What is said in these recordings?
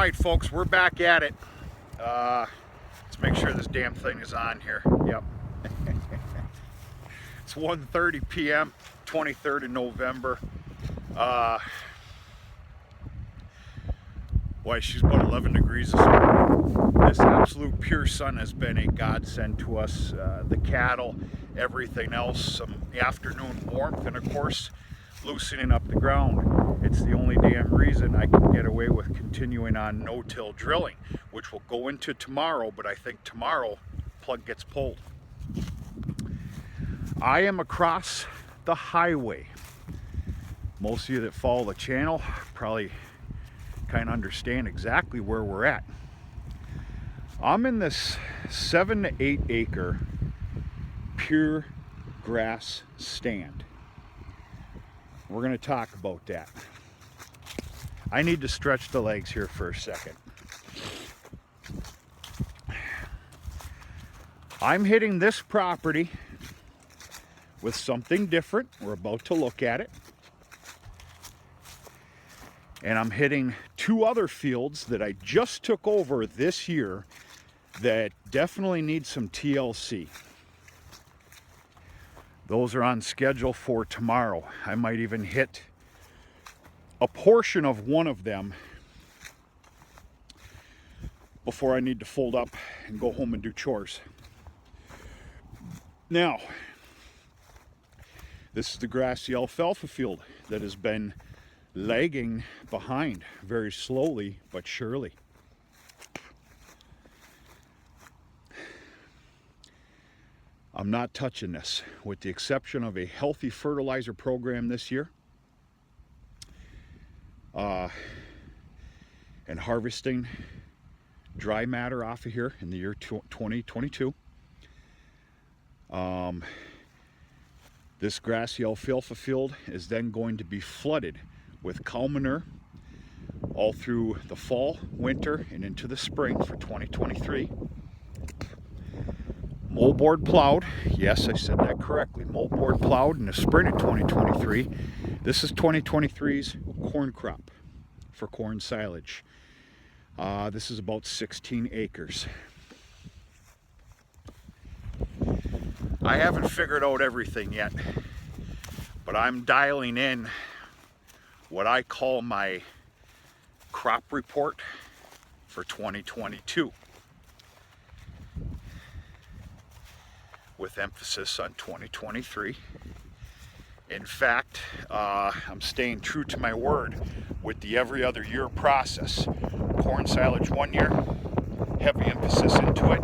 Alright folks, we're back at it. Let's make sure this damn thing is on here. Yep. It's 1:30 p.m. 23rd of November. Boy, she's about 11 degrees this morning. This absolute pure sun has been a godsend to us. The cattle, everything else, some afternoon warmth, and of course loosening up the ground. It's the only damn reason I can get away with continuing on no-till drilling, which will go into tomorrow, but I think tomorrow plug gets pulled. I am across the highway. Most of you that follow the channel probably kind of understand exactly where we're at. I'm in this 7 to 8 acre pure grass stand. We're going to talk about that. I need to stretch the legs here for a second. I'm hitting this property with something different. We're about to look at it. And I'm hitting two other fields that I just took over this year that definitely need some TLC. Those are on schedule for tomorrow. I might even hit a portion of one of them before I need to fold up and go home and do chores. Now, this is the grassy alfalfa field that has been lagging behind very slowly but surely. I'm not touching this, with the exception of a healthy fertilizer program this year, and harvesting dry matter off of here in the year 2022. This grassy alfalfa field is then going to be flooded with cow manure all through the fall, winter, and into the spring for 2023. Moldboard plowed. Yes, I said that correctly. Moldboard plowed in the spring of 2023. This is 2023's corn crop for corn silage. This is about 16 acres. I haven't figured out everything yet, but I'm dialing in what I call my crop report for 2022, with emphasis on 2023. In fact, I'm staying true to my word with the every other year process. Corn silage 1 year, heavy emphasis into it.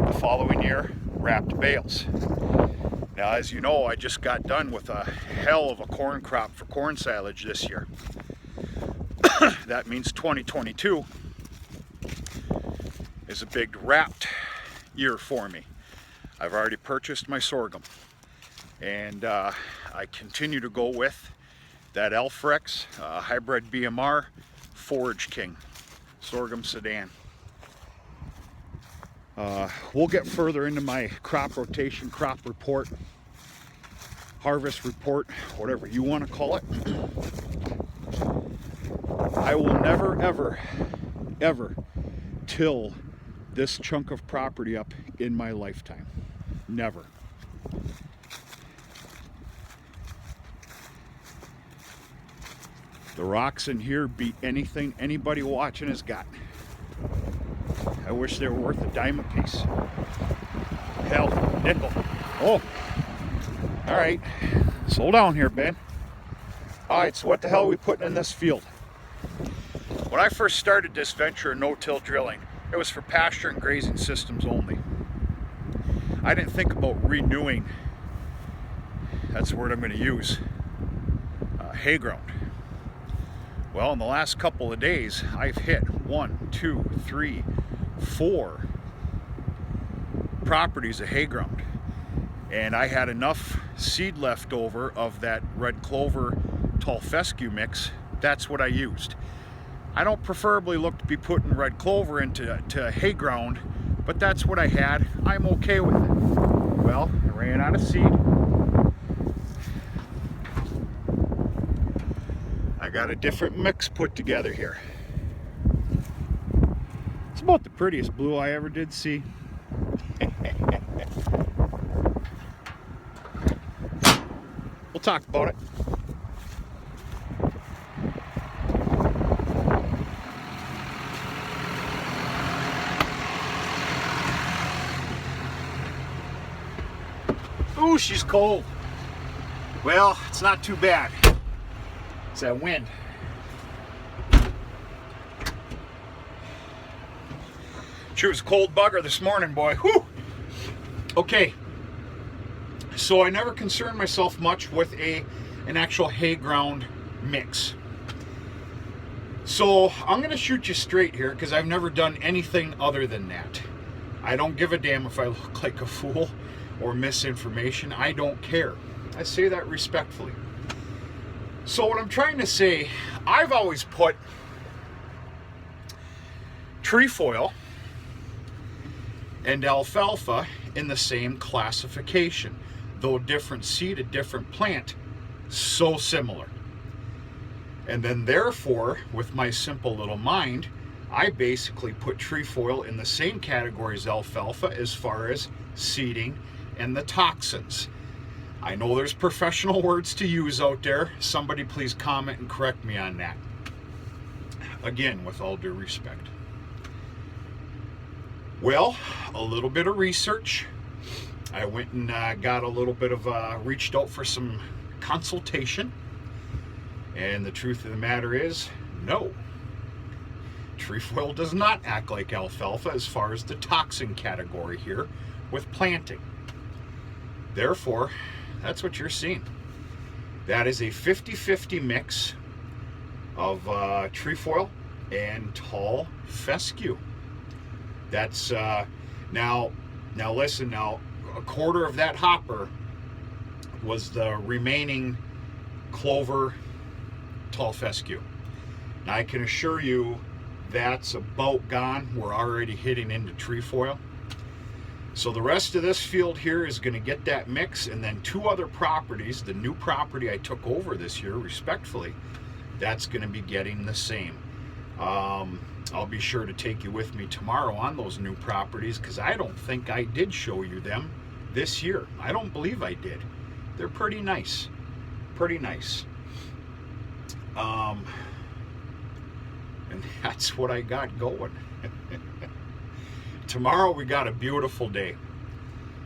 The following year, wrapped bales. Now, as you know, I just got done with a hell of a corn crop for corn silage this year. That means 2022 is a big wrapped year for me. I've already purchased my sorghum, and I continue to go with that Alfrex hybrid BMR Forage King sorghum sedan. We'll get further into my crop rotation, crop report, harvest report, whatever you want to call it. I will never, ever, ever till this chunk of property up in my lifetime. Never. The rocks in here beat anything anybody watching has got. I wish they were worth a dime a piece. Hell, nickel. Oh, all right. Slow down here, Ben. All right, so what the hell are we putting in this field? When I first started this venture of no-till drilling, it was for pasture and grazing systems only. I didn't think about renewing, that's the word I'm going to use, hay ground. Well, in the last couple of days, I've hit 1, 2, 3, 4 properties of hay ground. And I had enough seed left over of that red clover tall fescue mix. That's what I used. I don't preferably look to be putting red clover into hay ground, but that's what I had. I'm okay with it. Well, I ran out of seed. I got a different mix put together here. It's about the prettiest blue I ever did see. We'll talk about it. Ooh, she's cold. Well, it's not too bad. It's that wind. She was a cold bugger this morning, boy. Whew. Okay. So I never concerned myself much with an actual hay ground mix. So I'm going to shoot you straight here because I've never done anything other than that. I don't give a damn if I look like a fool or misinformation. I don't care. I say that respectfully. So what I'm trying to say, I've always put trefoil and alfalfa in the same classification, though different seed, a different plant, so similar. And then therefore, with my simple little mind, I basically put trefoil in the same category as alfalfa as far as seeding and the toxins. I know there's professional words to use out there. Somebody please comment and correct me on that. Again, with all due respect. Well, a little bit of research. I went and got a little bit of, reached out for some consultation. And the truth of the matter is, no. Trefoil does not act like alfalfa as far as the toxin category here with planting. Therefore, that's what you're seeing. That is a 50-50 mix of trefoil and tall fescue. That's now listen, now a quarter of that hopper was the remaining clover tall fescue. Now I can assure you that's about gone. We're already hitting into trefoil. So the rest of this field here is going to get that mix, and then two other properties, the new property I took over this year, respectfully, that's going to be getting the same. I'll be sure to take you with me tomorrow on those new properties because I don't think I did show you them this year. I don't believe I did. They're pretty nice. Pretty nice. And that's what I got going. Tomorrow we got a beautiful day.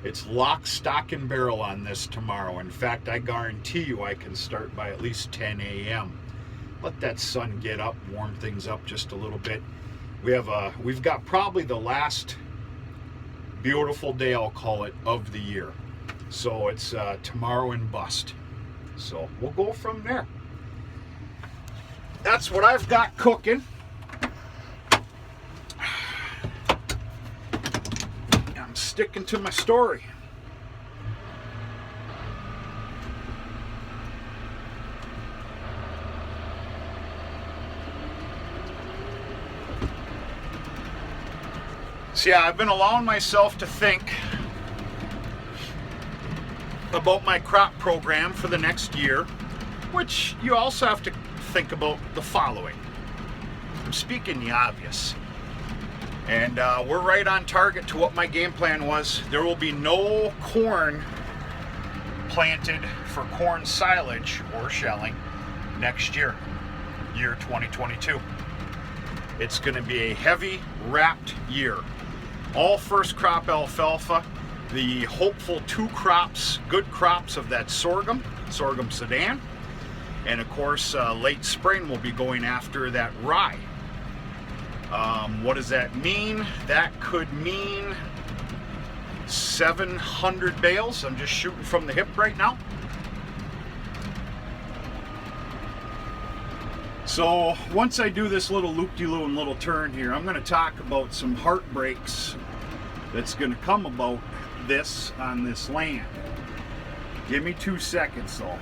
It's lock, stock, and barrel on this tomorrow. In fact, I guarantee you I can start by at least 10 a.m. Let that sun get up, warm things up just a little bit. We've got probably the last beautiful day, I'll call it, of the year. So it's tomorrow and bust. So we'll go from there. That's what I've got cooking. I'm sticking to my story. So yeah, I've been allowing myself to think about my crop program for the next year, which you also have to think about the following. I'm speaking the obvious. And we're right on target to what my game plan was. There will be no corn planted for corn silage or shelling next year, year 2022. It's going to be a heavy wrapped year. All first crop alfalfa, the hopeful two crops, good crops of that sorghum Sudan, and of course late spring we'll be going after that rye. What does that mean? That could mean 700 bales. I'm just shooting from the hip right now. So once I do this little loop-de-loo and little turn here, I'm going to talk about some heartbreaks that's going to come about this on this land. Give me 2 seconds though.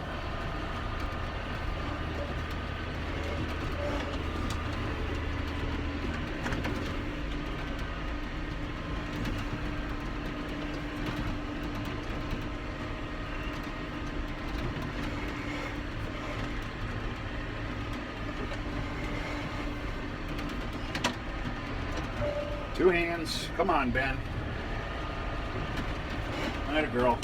Two hands. Come on, Ben. Atta girl.